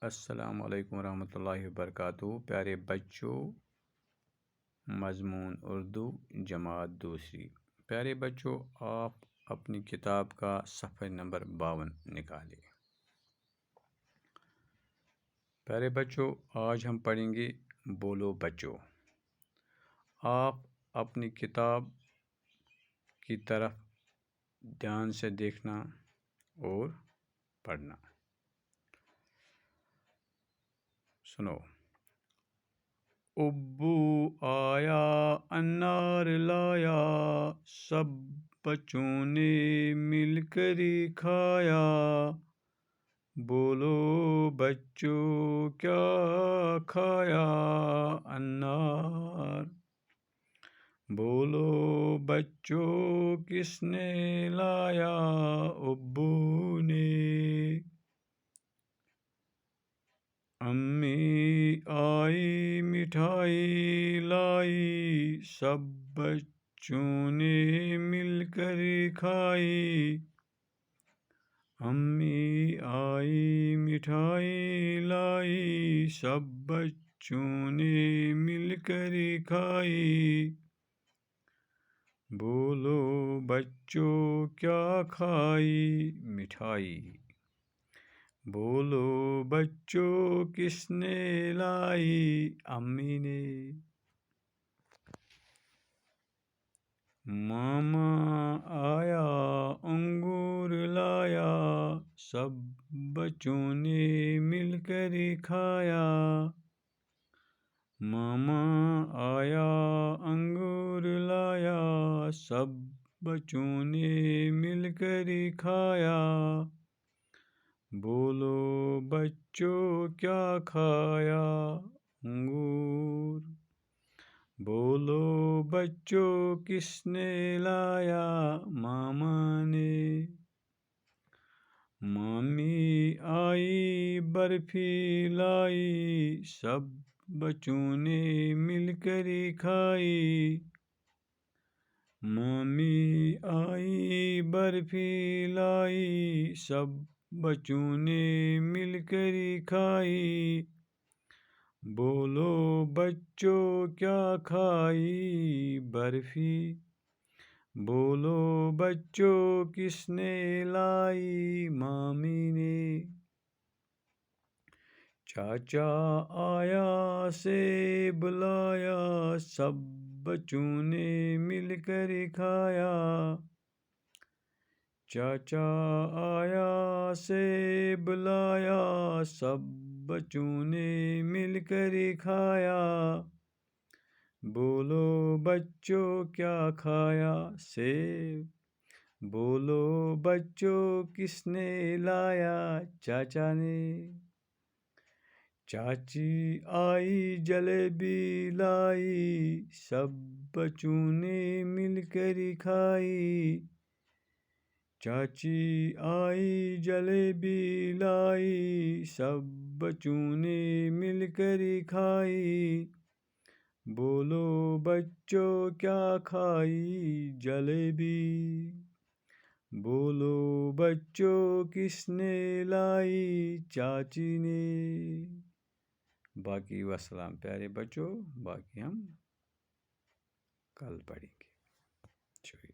السلام علیکم ورحمۃ اللہ وبرکاتہ۔ پیارے بچوں، مضمون اردو جماعت دوسری۔ پیارے بچوں، آپ اپنی کتاب کا صفحہ نمبر 52 نکالیں۔ پیارے بچوں، آج ہم پڑھیں گے بولو بچوں۔ آپ اپنی کتاب کی طرف دھیان سے دیکھنا اور پڑھنا۔ سنو۔ ابو آیا انار لایا، سب بچوں نے مل کر کھایا۔ بولو بچوں کیا کھایا؟ انار۔ بولو بچوں کس نے لایا؟ ابو نے۔ امی آئی مٹھائی لائی، سب بچوں نے مل کر کھائی۔ امی آئی مٹھائی لائی، سب بچوں نے مل کر کھائی۔ بولو بچوں کیا کھائی؟ مٹھائی۔ بولو بچوں کس نے لائی؟ امی نے۔ ماما آیا انگور لایا، سب بچوں نے مل کر کھایا۔ ماما آیا انگور لایا، سب بچوں نے مل کر کھایا۔ بولو بچوں کیا کھایا؟ انگور۔ بولو بچوں کس نے لایا؟ ماما نے۔ مامی آئی برفی لائی، سب بچوں نے مل کر کھائی۔ مامی آئی برفی لائی، سب بچوں نے مل کر کھائی۔ بولو بچوں کیا کھائی؟ برفی۔ بولو بچوں کس نے لائی؟ مامی نے۔ چاچا آیا سیب لایا، سب بچوں نے مل کر کھایا۔ چاچا آیا سیب لایا، سب بچوں نے مل کر کھایا۔ بولو بچوں کیا کھایا؟ سیب۔ بولو بچوں کس نے لایا؟ چاچا نے۔ چاچی آئی جلیبی لائی، سب بچوں نے مل کر کھائی۔ چاچی آئی جلیبی لائی، سب بچوں نے مل کر کھائی۔ بولو بچوں کیا کھائی؟ جلیبی۔ بولو بچوں کس نے لائی؟ چاچی نے۔ باقی وسلام۔ پیارے بچوں، باقی ہم کل پڑھیں گے۔ شکریہ۔